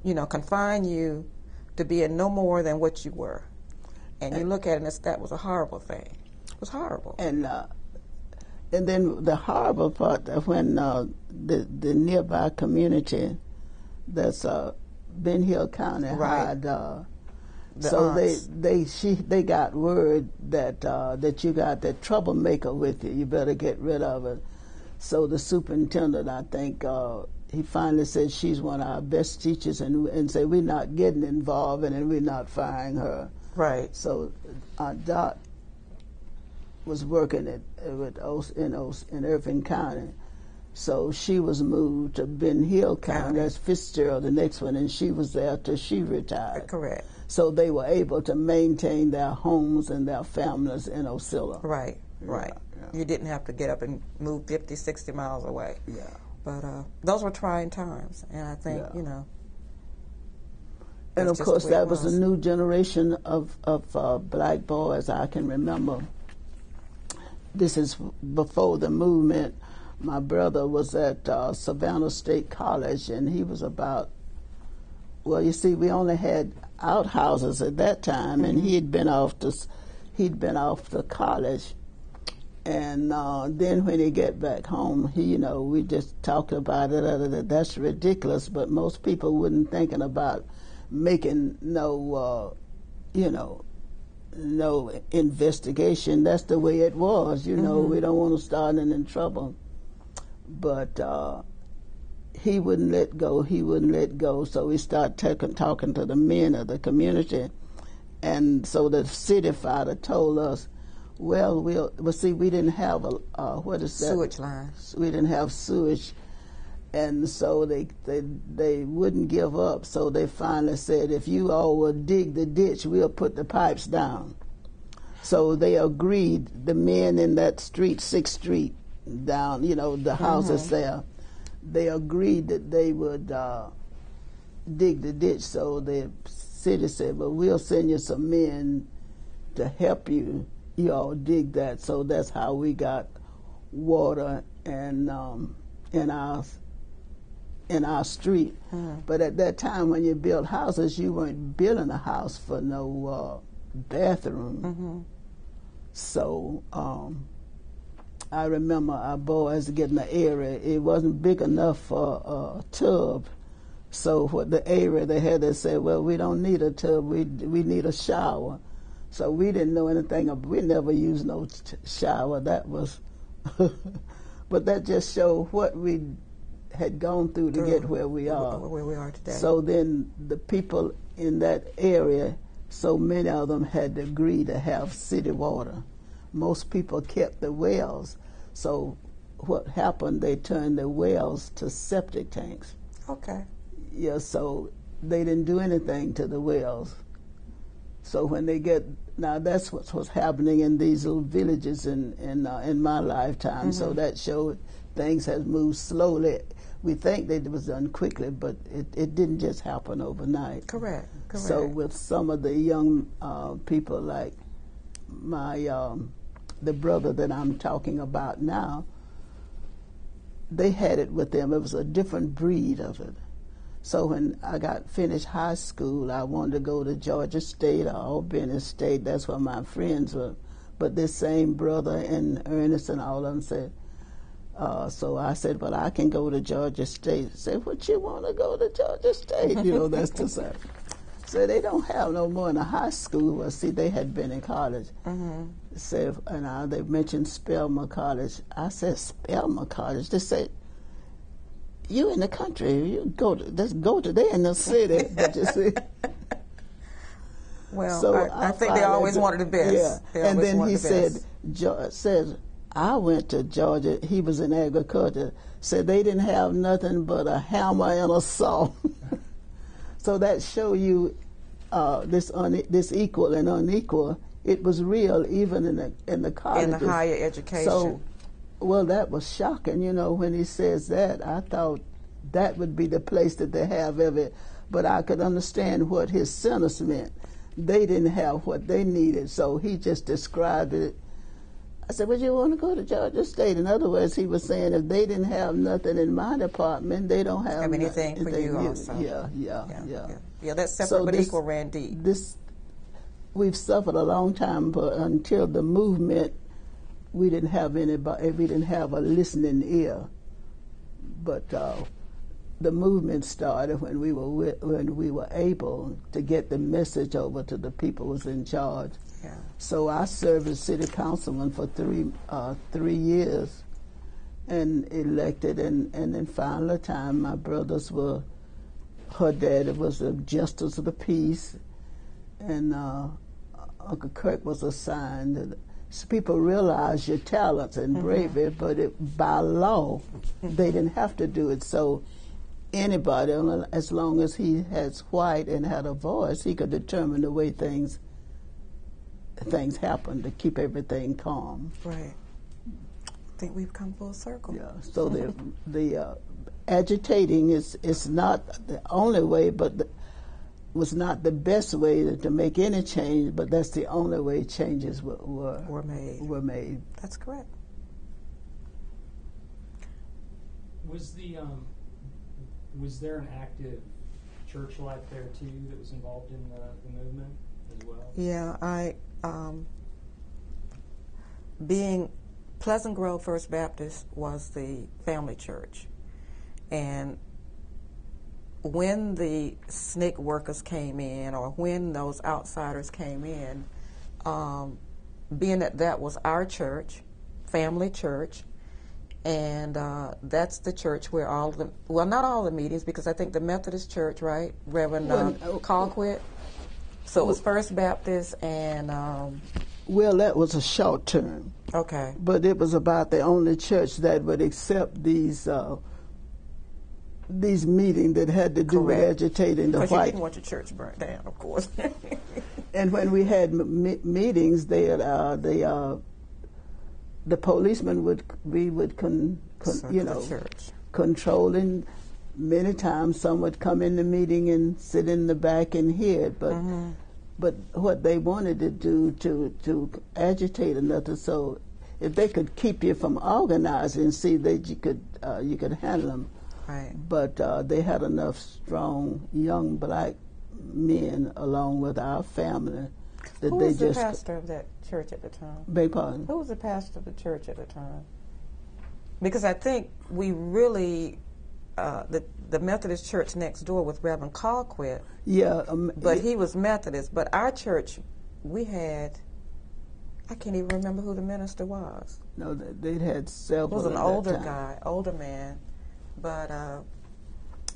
you know, confine you to being no more than what you were. And you look at it, and that was a horrible thing. It was horrible. And then the horrible part, when the nearby community, that's Ben Hill County, had so they got word that you got that troublemaker with you. You better get rid of it. So the superintendent, I think, he finally said she's one of our best teachers, and said we're not getting involved and we're not firing her. Right. So Dot was working in Irving County. So she was moved to Ben Hill County. That's Fitzgerald, the next one, and she was there till she retired. Correct. So they were able to maintain their homes and their families in Ocilla. Right, right. Yeah. You didn't have to get up and move 50, 60 miles away. Yeah. But those were trying times, and I think, you know. And of course, that was a new generation of black boys I can remember. This is before the movement. My brother was at Savannah State College, and he was about, well, you see, we only had outhouses at that time, and he'd been off to college. And then when he get back home, we just talked about it. That's ridiculous, but most people wouldn't thinking about making no investigation. That's the way it was, we don't want to start in trouble. But he wouldn't let go. So we started talking to the men of the community. And so the city fighter told us, well, see, we didn't have what is that? Sewage lines. We didn't have sewage. And so they wouldn't give up. So they finally said, if you all will dig the ditch, we'll put the pipes down. So they agreed, the men in that street, 6th Street, down, the houses there, they agreed that they would dig the ditch. So the city said, well, we'll send you some men to help you all dig that. So that's how we got water and in our street. But at that time, when you built houses, you weren't building a house for no bathroom. So I remember our boys getting an area. It wasn't big enough for a tub. So what the area they had, they said, well, we don't need a tub. We need a shower. So we didn't know anything. We never used no shower. That was But that just showed what we had gone through to get where we are. Where we are today. So then the people in that area, so many of them had to agree to have city water. Most people kept the wells. So what happened, they turned the wells to septic tanks. Okay. Yeah, so they didn't do anything to the wells. So when they get, now that's what's happening in these little villages in my lifetime. So that showed things has moved slowly. We think that it was done quickly, but it didn't just happen overnight. Correct. So with some of the young people, like my the brother that I'm talking about now, they had it with them. It was a different breed of it. So when I got finished high school, I wanted to go to Georgia State or Albany State. That's where my friends were. But this same brother and Ernest and all of them said, so I said, well, I can go to Georgia State. They said, what you want to go to Georgia State? You know, that's to say. So they don't have no more in a high school. Well, see, they had been in college. So, and they mentioned Spelman College. I said, Spelman College? They said, you in the country, you let's go to there in the city. But you see. Well, so I think they always wanted the best. Yeah. And then he said, I went to Georgia. He was in agriculture. Said they didn't have nothing but a hammer and a saw. So that show you this equal and unequal. It was real even in the colleges. In the higher education. So, well, that was shocking. You know, when he says that, I thought that would be the place that they have every. But I could understand what his sentence meant. They didn't have what they needed, so he just described it. I said, well, you want to go to Georgia State? In other words, he was saying if they didn't have nothing in my department, they don't have anything for you also. Yeah, that separate but equal ran deep. We've suffered a long time, but until the movement, we didn't have anybody. We didn't have a listening ear. But the movement started when we were able to get the message over to the people who was in charge. Yeah. So I served as city councilman for 3 years, and elected, and then final time my brothers were. Her dad was a justice of the peace, and Uncle Kirk was assigned. So people realize your talents and bravery, but by law, they didn't have to do it. So anybody, as long as he has white and had a voice, he could determine the way things happen to keep everything calm. Right. I think we've come full circle. Yeah. So the agitating is not the only way, but was not the best way to make any change, but that's the only way changes were made. That's correct. Was there an active church life there too that was involved in the movement as well? Yeah, being Pleasant Grove First Baptist was the family church, and when the SNCC workers came in, or when those outsiders came in, being that was our church, family church, and that's the church where all the, well, not all the meetings, because I think the Methodist Church, right, Reverend Colquitt, so it was First Baptist and... well, that was a short term. Okay. But it was about the only church that would accept these meetings that had to do with agitating the white. Because you didn't want your church burnt down, of course. And when we had meetings, the policemen would controlling. Many times, some would come in the meeting and sit in the back and hear it, but what they wanted to do to agitate another, so if they could keep you from organizing, see that you could handle them. Right. But they had enough strong young black men along with our family that Who they was just. The pastor of that church at the time? Beg pardon? Who was the pastor of the church at the time? Because I think we really, the Methodist church next door was Reverend Colquitt. Yeah. But he was Methodist. But our church, we had I can't even remember who the minister was. No, they'd had several. It was an at older that time. guy, older man, but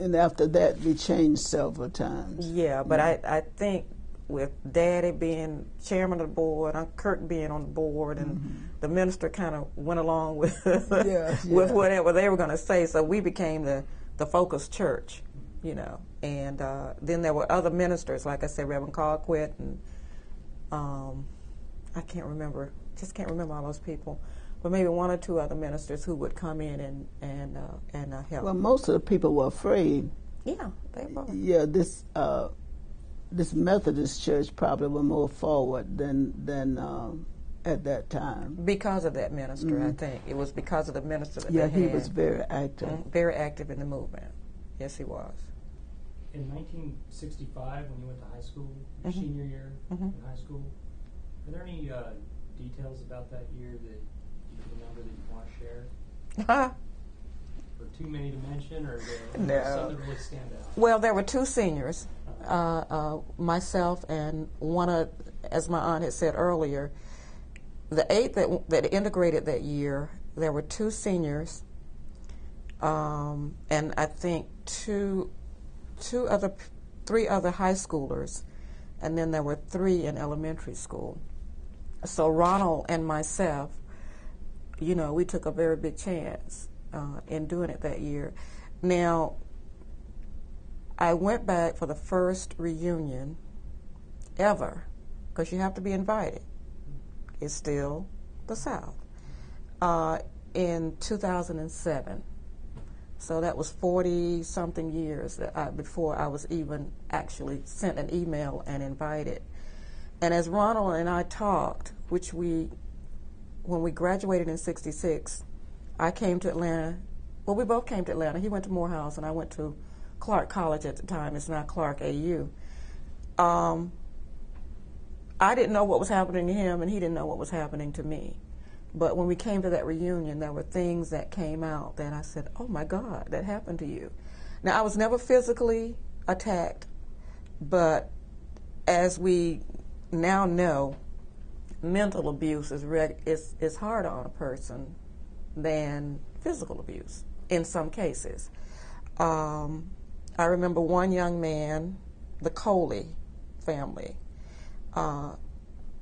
And after that, we changed several times. yeah. But I think with Daddy being chairman of the board, Uncle Kirk being on the board, and the minister kind of went along with with whatever they were going to say. So we became the focus church, you know. And then there were other ministers, like I said, Reverend Colquitt, and I can't remember all those people, but maybe one or two other ministers who would come in and help. Well, most of the people were afraid. Yeah, they were. Yeah, this Methodist church probably were more forward than at that time. Because of that minister, I think. It was because of the minister that Yeah, they he had. was very active. Very active in the movement. Yes, he was. In 1965, when you went to high school, your senior year in high school, are there any details about that year that you remember that you want to share? Or too many to mention, or something that really stand out? Well, there were two seniors, myself and one of, as my aunt had said earlier, the 8 that integrated that year, there were 2 seniors, and I think 3 other high schoolers, and then there were 3 in elementary school. So Ronald and myself, you know, we took a very big chance in doing it that year. Now, I went back for the first reunion ever, because you have to be invited. It's still the South, in 2007. So that was 40-something years before I was even actually sent an email and invited. And as Ronald and I talked, when we graduated in '66, I came to Atlanta. Well, we both came to Atlanta. He went to Morehouse, and I went to Clark College at the time. It's now Clark AU. I didn't know what was happening to him, and he didn't know what was happening to me. But when we came to that reunion, there were things that came out that I said, oh, my God, that happened to you. Now, I was never physically attacked, but as we now know, mental abuse is harder on a person than physical abuse in some cases. I remember one young man, the Coley family, and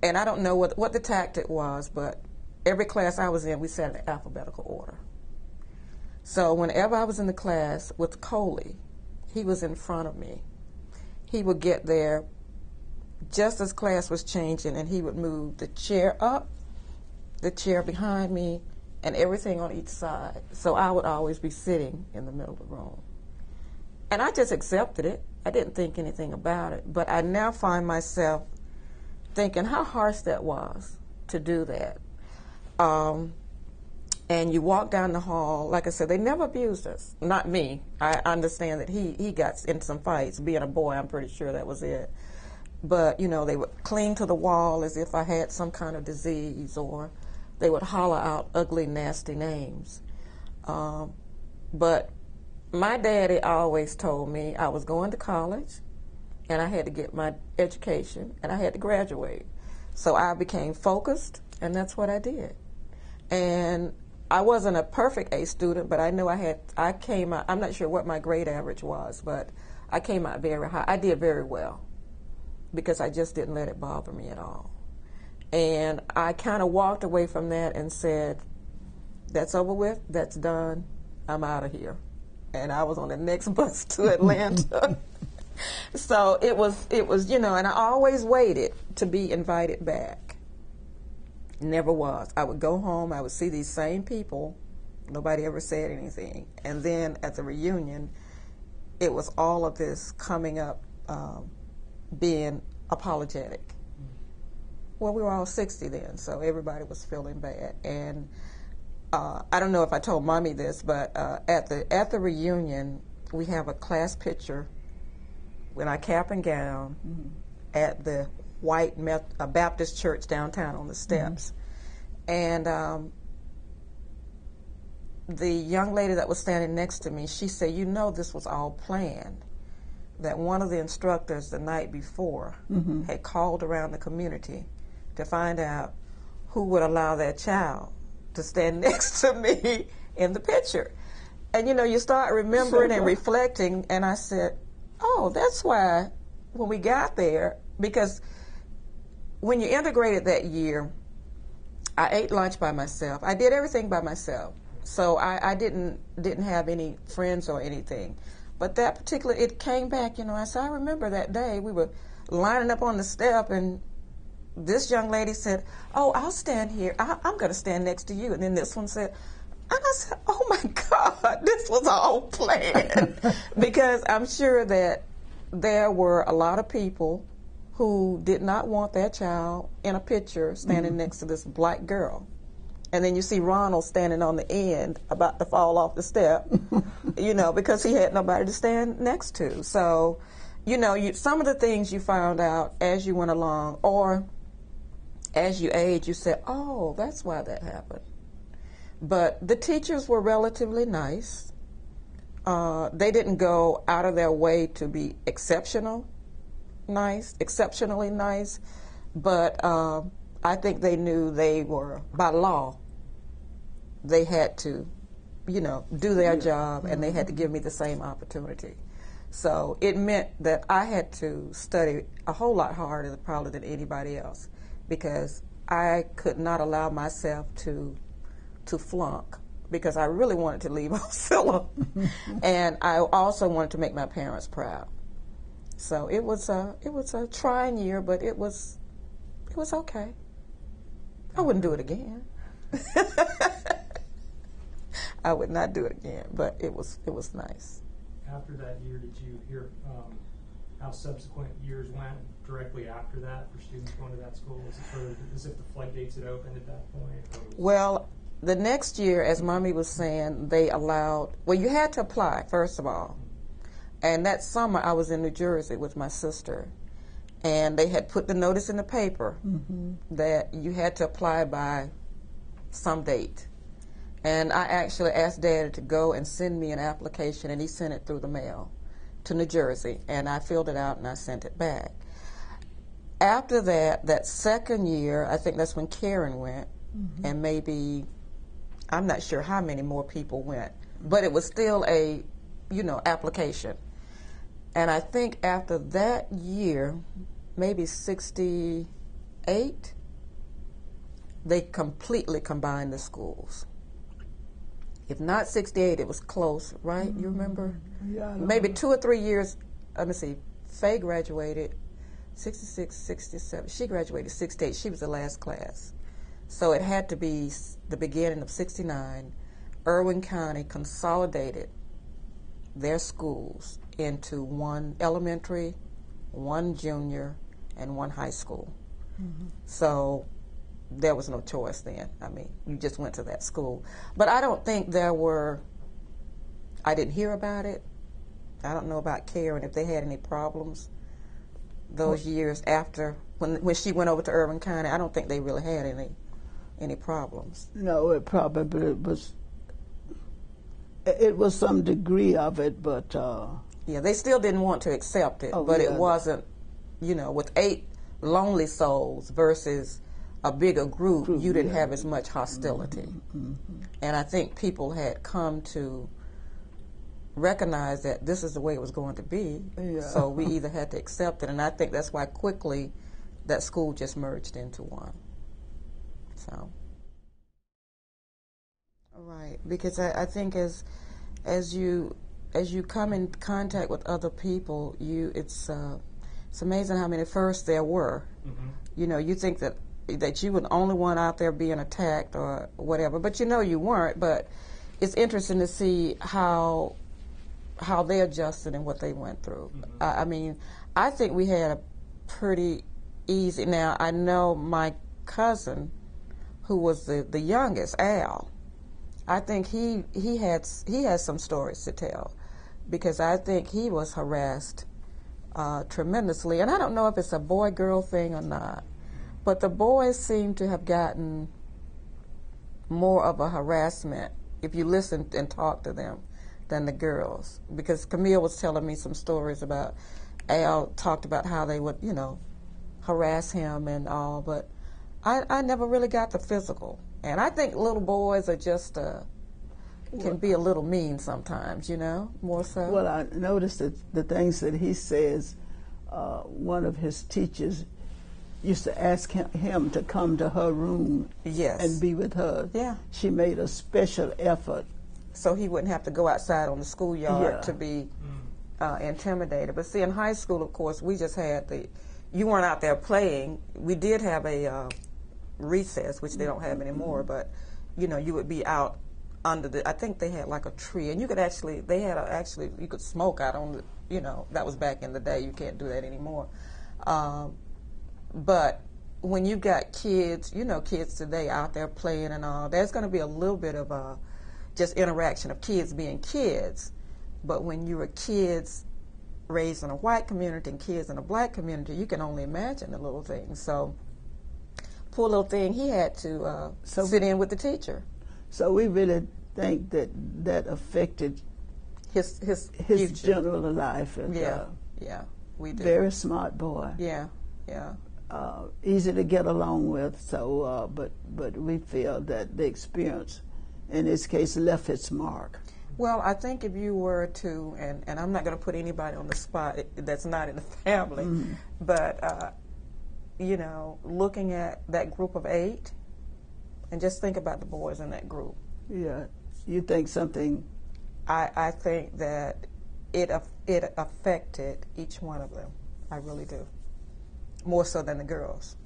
I don't know what the tactic was, but every class I was in, we sat in alphabetical order. So whenever I was in the class with Coley, he was in front of me. He would get there just as class was changing, and he would move the chair up, the chair behind me, and everything on each side. So I would always be sitting in the middle of the room. And I just accepted it. I didn't think anything about it. But I now find myself thinking how harsh that was to do that. And you walk down the hall, like I said, they never abused us. Not me. I understand that he got in some fights. Being a boy, I'm pretty sure that was it. But, you know, they would cling to the wall as if I had some kind of disease, or they would holler out ugly, nasty names. But my daddy always told me I was going to college, and I had to get my education, and I had to graduate. So I became focused, and that's what I did. And I wasn't a perfect A student, but I knew I came out, I'm not sure what my grade average was, but I came out very high. I did very well because I just didn't let it bother me at all. And I kind of walked away from that and said, that's over with, that's done, I'm out of here. And I was on the next bus to Atlanta. So it was, you know, and I always waited to be invited back. Never was. I would go home, I would see these same people, nobody ever said anything. And then at the reunion, it was all of this coming up, being apologetic. Well, we were all 60 then, so everybody was feeling bad. And I don't know if I told Mommy this, but at the reunion, we have a class picture in our cap and gown at the white Baptist church downtown on the steps. And the young lady that was standing next to me, she said, you know, this was all planned. That one of the instructors the night before had called around the community to find out who would allow their child to stand next to me in the picture. And you start remembering and reflecting, and I said, oh, that's why when we got there, because when you integrated that year, I ate lunch by myself. I did everything by myself. So I didn't have any friends or anything. But that particular, it came back, I said, I remember that day we were lining up on the step, and this young lady said, oh, I'll stand here. I'm going to stand next to you. And then this one said, and I said, oh my God, this was all planned. Because I'm sure that there were a lot of people who did not want their child in a picture standing next to this black girl. And then you see Ronald standing on the end about to fall off the step, because he had nobody to stand next to. So, some of the things you found out as you went along, or as you age, you said, oh, that's why that happened. But the teachers were relatively nice. They didn't go out of their way to be exceptionally nice, but I think they knew they were, by law, they had to, do their job, and they had to give me the same opportunity. So it meant that I had to study a whole lot harder probably than anybody else, because I could not allow myself to flunk, because I really wanted to leave Ocilla, and I also wanted to make my parents proud. So it was a trying year, but it was okay. I wouldn't do it again. I would not do it again, but it was nice. After that year, did you hear how subsequent years went directly after that for students going to that school? Was it sort of as if the floodgates had opened at that point? Well, the next year, as Mommy was saying, they allowed, you had to apply, first of all. And that summer, I was in New Jersey with my sister. And they had put the notice in the paper that you had to apply by some date. And I actually asked Dad to go and send me an application, and he sent it through the mail to New Jersey. And I filled it out and I sent it back. After that second year, I think that's when Karen went, and maybe, I'm not sure how many more people went, but it was still a, application. And I think after that year, maybe 68, they completely combined the schools. If not 68, it was close, right? You remember? Yeah. Maybe 2 or 3 years. Let me see. Faye graduated 66, 67. She graduated 68. She was the last class. So it had to be the beginning of 69. Irwin County consolidated their schools into one elementary, one junior, and one high school. So there was no choice then. I mean, you just went to that school. But I don't think I didn't hear about it. I don't know about Karen, if they had any problems those years after, when she went over to Irwin County. I don't think they really had any problems. No, it probably was. It was some degree of it, but yeah, they still didn't want to accept it, but it wasn't, with 8 lonely souls versus a bigger group, you didn't have as much hostility. And I think people had come to recognize that this is the way it was going to be, so we either had to accept it, and I think that's why quickly that school just merged into one. So, right, because I think as you come in contact with other people, it's amazing how many firsts there were. You think that you were the only one out there being attacked or whatever, but you weren't. But it's interesting to see how they adjusted and what they went through. I mean, I think we had a pretty easy. Now I know my cousin, who was the youngest, Al, I think he has some stories to tell, because I think he was harassed tremendously. And I don't know if it's a boy-girl thing or not, but the boys seem to have gotten more of a harassment if you listen and talk to them than the girls. Because Camille was telling me some stories about Al talked about how they would, harass him and all, but I never really got the physical. And I think little boys are just, can be a little mean sometimes, more so. Well, I noticed that the things that he says, one of his teachers used to ask him to come to her room and be with her. Yeah. She made a special effort. So he wouldn't have to go outside on the schoolyard to be intimidated. But see, in high school, of course, we just had you weren't out there playing. We did have a recess, which they don't have anymore, but, you would be out under I think they had like a tree, and you could you could smoke out on that was back in the day. You can't do that anymore. But when you got kids, kids today out there playing and all, there's going to be a little bit of just interaction of kids being kids. But when you were kids raised in a white community and kids in a black community, you can only imagine the little things. So poor little thing, he had to sit in with the teacher. So we really think that affected his general life. Yeah, we do. Very smart boy. Yeah. Easy to get along with. So, but we feel that the experience, in this case, left its mark. Well, I think if you were to, and I'm not going to put anybody on the spot that's not in the family, but looking at that group of 8, and just think about the boys in that group. Yeah, you think something? I think that it affected each one of them. I really do. More so than the girls.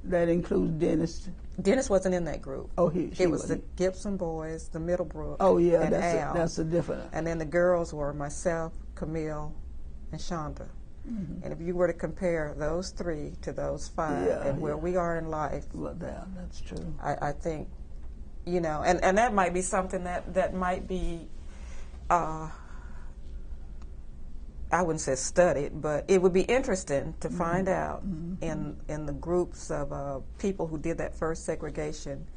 That includes Dennis. Dennis wasn't in that group. Oh, it was the Gibson boys, the Middlebrook. Oh yeah, and Al. That's a different. And then the girls were myself, Camille, and Shonda. Mm-hmm. And if you were to compare those 3 to those 5 and where we are in life, well, that's true. I think, and that might be something that might be, I wouldn't say studied, but it would be interesting to find out in the groups of people who did that first segregation,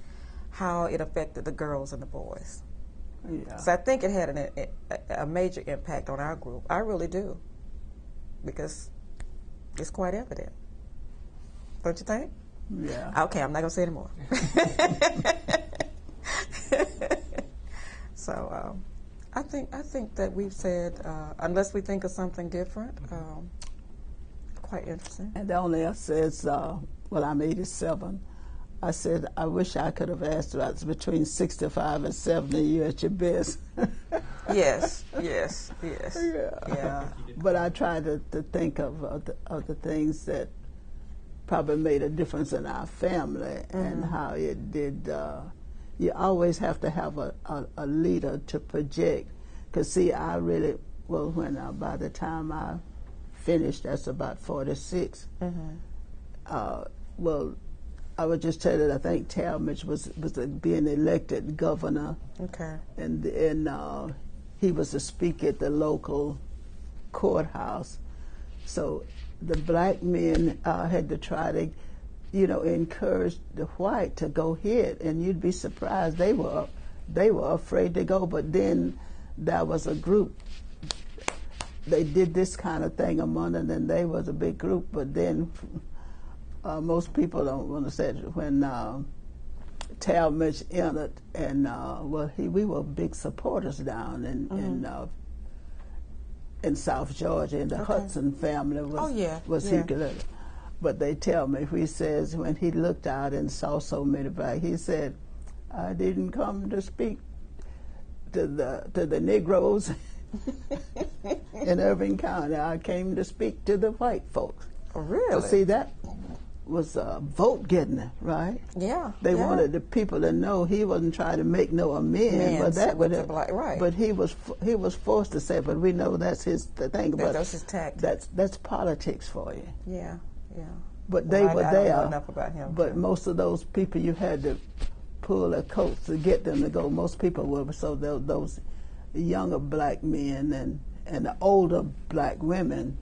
how it affected the girls and the boys. Yeah. So I think it had a major impact on our group. I really do, because it's quite evident. Don't you think? Yeah. Okay, I'm not going to say anymore. So I think that we've said, unless we think of something different, quite interesting. And the only I says, I'm 87. I said, I wish I could have asked about between 65 and 70. You're at your best. Yes. Yeah. But I tried to think of the things that probably made a difference in our family and how it did. You always have to have a leader to project. Because, see, I really, by the time I finished, that's about 46. I would just tell you that I think Talmadge was being elected governor. Okay. And he was to speak at the local courthouse. So the black men had to try to, encourage the white to go hit, and you'd be surprised they were afraid to go. But then there was a group. They did this kind of thing among them, and they was a big group. But then most people don't want to say it, when Talmadge entered, and we were big supporters down in South Georgia, and the Hudson family was here. But they tell me, he says, when he looked out and saw so many black, he said, I didn't come to speak to the Negroes in Irving County. I came to speak to the white folks. Oh, really? So see, that was vote getting, right? Yeah. They wanted the people to know he wasn't trying to make no amends, but that would right. But he was forced to say, but we know that's the thing. But that's his tactic. That's politics for you. Yeah. But they were there. I don't know enough about him. But most of those people, you had to pull their coats to get them to go. Most people were. So those younger black men and the older black women,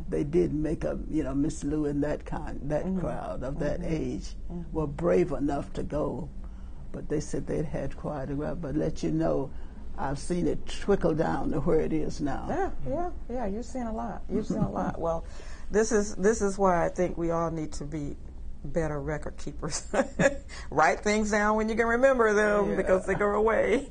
they did make a, Miss Lou and that crowd of that age were brave enough to go. But they said they'd had quite a crowd. But let you know, I've seen it trickle down to where it is now. Yeah. You've seen a lot. Well, this is why I think we all need to be better record keepers. Write things down when you can remember them because they go away.